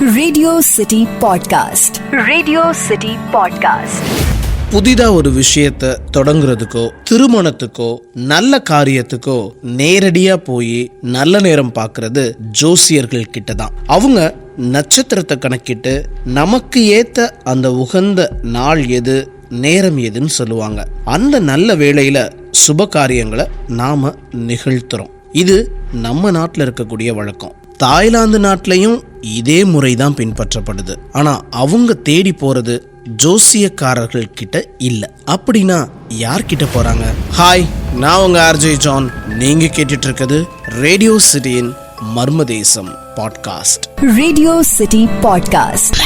Radio City podcast. Radio City podcast. புதிதா ஒரு விஷயத்தை தொடங்குறதுக்கோ திருமணத்துக்கோ நல்ல காரியத்துக்கோ நேரடியா போய் நல்ல நேரம் பார்க்கறது ஜோசியர்கள் கிட்ட தான். அவங்க நட்சத்திரத்தை கணக்கிட்டு நமக்கு ஏத்த அந்த உகந்த நாள் எது நேரம் எதுன்னு சொல்லுவாங்க. அந்த நல்ல வேளையில சுப காரியங்களை நாம நிகழ்த்துறோம். இது நம்ம நாட்டில் இருக்கக்கூடிய வழக்கம். தாய்லாந்து நாட்டிலையும் இதே முறைதான் பின்பற்றப்படுது. ஆனா அவங்க தேடி போறது ஜோசியக்காரர்கள் கிட்ட இல்ல. அப்படின்னா யார்கிட்ட போறாங்க? ஹாய், நான் உங்க ஆர்ஜே ஜான். நீங்க கேட்டுட்டு இருக்கிறது ரேடியோ சிட்டியின் மர்மதேசம் podcast. Radio City podcast.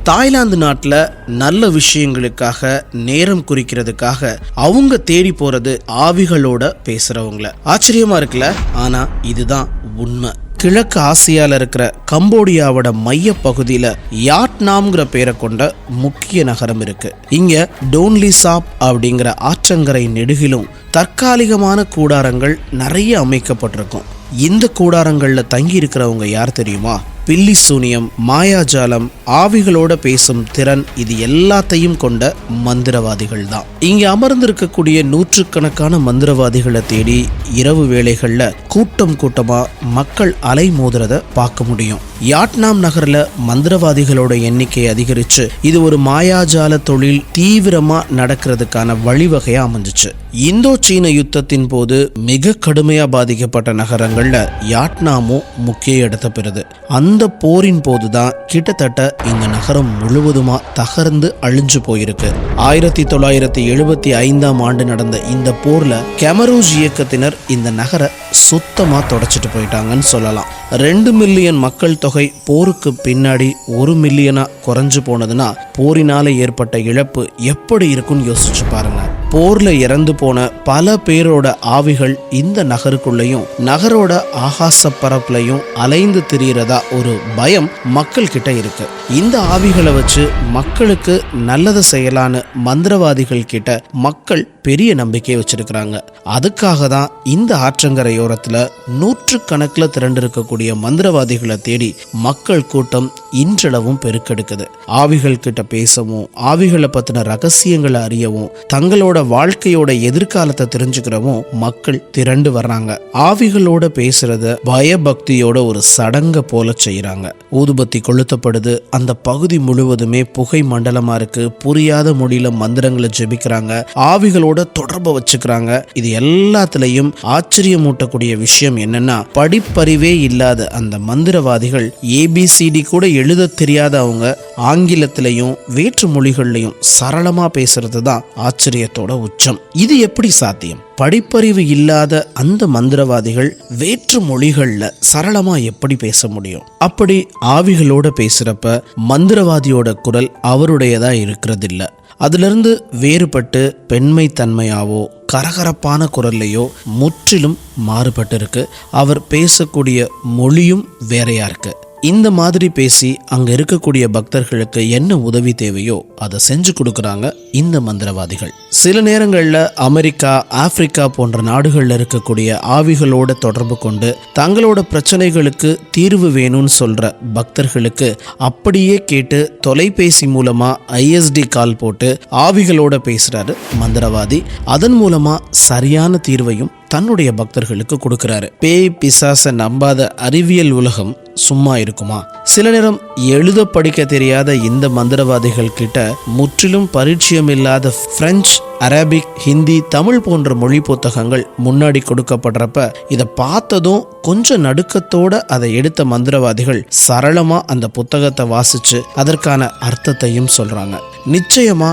Thailand நாட்டில் நல்ல விஷயங்களுக்காக நேரம் குறிக்கிறதுக்காக அவங்க தேடி போறது ஆவிகளோட பேசுறவங்கள. ஆச்சரியமா இருக்குல்ல? ஆனா இதுதான் உண்மை. கிழக்கு ஆசியால இருக்கிற கம்போடியாவோட மைய பகுதியில யாட்நாம்ங்கிற பேரை கொண்ட முக்கிய நகரம் இருக்கு. இங்க டோன்லிசாப் அப்படிங்கிற ஆற்றங்கரை நெடுகிலும் தற்காலிகமான கூடாரங்கள் நிறைய அமைக்கப்பட்டிருக்கும். இந்த கூடாரங்கள்ல தங்கி இருக்கிறவங்க யார் தெரியுமா? பில்லி சூனியம், மாயாஜாலம், ஆவிகளோட பேசும் திறன், இது எல்லாத்தையும் கொண்ட மந்திரவாதிகள் தான். இங்க அமர்ந்திருக்கக்கூடிய நூற்றுக்கணக்கான மந்திரவாதிகளை தேடி இரவு வேளைகள்ல கூட்டம் கூட்டமா மக்கள் அலை மோதுறத பார்க்க முடியும். யாட்நாம் நகர்ல மந்திரவாதிகளோட எண்ணிக்கை அதிகரிச்சு இது ஒரு மாயாஜால தொழில் தீவிரமா நடக்கிறதுக்கான வழிவகையா அமைஞ்சிச்சு. இந்தோ சீன யுத்தத்தின் போது மிக கடுமையா பாதிக்கப்பட்ட நகரங்கள்ல யாட்நாமும் முக்கிய இடத்தை பெறுது. அந்த போரின் போதுதான் கிட்டத்தட்ட இந்த நகரம் முழுவதுமா தகர்ந்து அழிஞ்சு போயிருக்கு. 1975 நடந்த இந்த போர்ல கெமரூஜ் இயக்கத்தினர் இந்த நகரை சுத்தமா தொடச்சிட்டு போயிட்டாங்கன்னு சொல்லலாம். 2 மில்லியன் மக்கள் தொகை போருக்கு பின்னாடி 1 மில்லியனா குறைஞ்சு போனதுன்னா போரினால ஏற்பட்ட இழப்பு எப்படி இருக்குன்னு யோசிச்சு பாருங்க. போர்ல இறந்து போன பல பேரோட ஆவிகள் இந்த நகருக்குள்ளேயும் நகரோட ஆகாச பரப்புலையும் அலைந்து திரியறதா ஒரு பயம் மக்கள் கிட்ட இருக்கு. இந்த ஆவிகளை வச்சு மக்களுக்கு நல்லதை செய்யலான்னு மந்திரவாதிகள் கிட்ட மக்கள் பெரிய நம்பிக்கை வச்சிருக்கிறாங்க. அதுக்காக தான் இந்த ஆற்றங்கரையோரத்துல நூற்றுக்கணக்கில் திரண்டு இருக்கக்கூடிய மந்திரவாதிகளை தேடி மக்கள் கூட்டம் இன்றளவும் பெருக்கெடுக்குது. ஆவிகள் கிட்ட பேசவும், ஆவிகளை பத்தின ரகசியங்களை அறியவும், தங்களோட வாழ்க்கையோட எதிர்காலத்தை தெரிஞ்சுக்கிறவும் மக்கள் திரண்டு வர்றாங்க. ஆவிகளோட பேசுறத பயபக்தியோட ஒரு சடங்க போல செய்யறாங்க. ஊதுபத்தி கொளுத்தப்படுது. அந்த பகுதி முழுவதுமே புகை மண்டலமா இருக்கு. புரியாத மொழியில மந்திரங்களை ஜெபிக்கிறாங்க. ஆவிகளோட தொடர்பை வச்சுக்கிறாங்க. இது எல்லாத்துலயும் ஆச்சரியமூட்டக்கூடிய விஷயம் என்னன்னா, படிப்பறிவே இல்லாத அந்த மந்திரவாதிகள் ABCD கூட எழுத தெரியாத அவங்க ஆங்கிலத்திலையும் வேற்று மொழிகள்லையும் சரளமா பேசுறது தான் ஆச்சரியத்தோட உச்சம். இது எப்படி சாத்தியம்? படிப்பறிவு இல்லாத அந்த மந்திரவாதிகள் வேற்று மொழிகள்ல சரளமா எப்படி பேச முடியும்? அப்படி ஆவிகளோட பேசுறப்ப மந்திரவாதியோட குரல் அவருடையதா இருக்கிறது இல்ல. அதிலிருந்து வேறுபட்டு பெண்மை தன்மையாவோ கரகரப்பான குரல்லையோ முற்றிலும் மாறுபட்டு இருக்கு. அவர் பேசக்கூடிய மொழியும் வேறையா இருக்கு. இந்த மாதிரி பேசி அங்க இருக்கக்கூடிய பக்தர்களுக்கு என்ன உதவி தேவையோ அதை செஞ்சு கொடுக்கறாங்க இந்த மந்திரவாதிகள். சில நேரங்கள்ல அமெரிக்கா, ஆப்பிரிக்கா போன்ற நாடுகள்ல இருக்கக்கூடிய ஆவிகளோட தொடர்பு கொண்டு தங்களோட பிரச்சனைகளுக்கு தீர்வு வேணும்னு சொல்ற பக்தர்களுக்கு அப்படியே கேட்டு தொலைபேசி மூலமா ISD கால் போட்டு ஆவிகளோட பேசுறாரு மந்திரவாதி. அதன் மூலமா சரியான தீர்வையும் தன்னுடைய பக்தர்களுக்கு கொடுக்கிறாரு. பேய் பிசாச நம்பாத அறிவியல் உலகம் சும்மா இருக்குமா? சில நேரம் எழுத படிக்க தெரியாத இந்த மந்திரவாதிகள் கிட்ட முற்றிலும் பரிச்சயம் இல்லாத பிரெஞ்சு, அரபிக், ஹிந்தி, தமிழ் போன்ற மொழி புத்தகங்கள் முன்னாடி கொடுக்கப்படுறப்ப இதை பார்த்ததும் கொஞ்சம் நடுக்கத்தோட அதை எடுத்த மந்திரவாதிகள் சரளமா அந்த புத்தகத்தை வாசிச்சு அதற்கான அர்த்தத்தையும் சொல்றாங்க. நிச்சயமா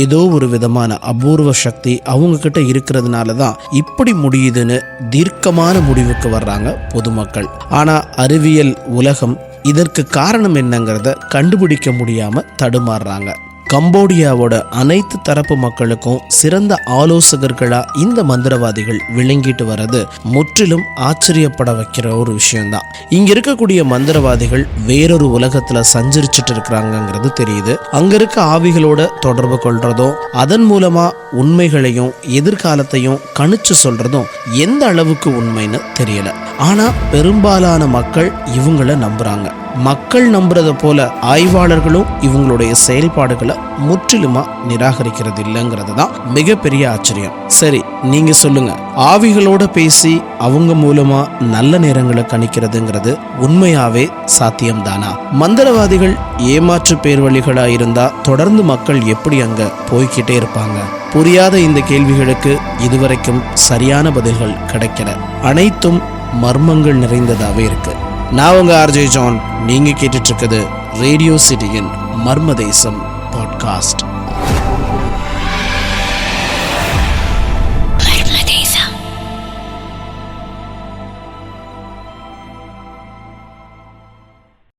ஏதோ ஒரு விதமான அபூர்வ சக்தி அவங்க கிட்ட இருக்கிறதுனால தான் இப்படி முடியுதுன்னு தீர்க்கமான முடிவுக்கு வர்றாங்க பொதுமக்கள். ஆனா அறிவியல் உலகம் இதற்கு காரணம் என்னங்கிறத கண்டுபிடிக்க முடியாம தடுமாறுறாங்க. கம்போடியாவோட அனைத்து தரப்பு மக்களுக்கும் சிறந்த ஆலோசகர்களா இந்த மந்திரவாதிகள் விளங்கிட்டு வர்றது முற்றிலும் ஆச்சரியப்பட வைக்கிற ஒரு விஷயம்தான். இங்க இருக்கக்கூடிய மந்திரவாதிகள் வேறொரு உலகத்துல சஞ்சரிச்சுட்டு இருக்கிறாங்கிறது தெரியுது. அங்க இருக்க ஆவிகளோட தொடர்பு கொள்றதும் அதன் மூலமா உண்மைகளையும் எதிர்காலத்தையும் கணிச்சு சொல்றதும் எந்த அளவுக்கு உண்மைன்னு தெரியல. ஆனா பெரும்பாலான மக்கள் இவங்கள நம்புறாங்க. மக்கள் நம்புறத போல ஆய்வாளர்களும் இவங்களுடைய செயல்பாடுகளை முற்றிலுமா நிராகரிக்கிறது இல்லைங்கிறது தான் மிகப்பெரிய ஆச்சரியம். சரி, நீங்க சொல்லுங்க, ஆவிகளோட பேசி அவங்க மூலமா நல்ல நேரங்களை கணிக்கிறதுங்கிறது உண்மையாவே சாத்தியம்தானா? மந்திரவாதிகள் ஏமாற்று பேர்வழிகளா இருந்தா தொடர்ந்து மக்கள் எப்படி அங்க போய்கிட்டே இருப்பாங்க? புரியாத இந்த கேள்விகளுக்கு இதுவரைக்கும் சரியான பதில்கள் கிடைக்கல. அனைத்தும் மர்மங்கள் நிறைந்ததாவே இருக்கு. நான் உங்க ஆர்ஜே ஜான். நீங்க கேட்டுட்டு இருக்குது ரேடியோ சிட்டியின் மர்ம தேசம் பாட்காஸ்ட்.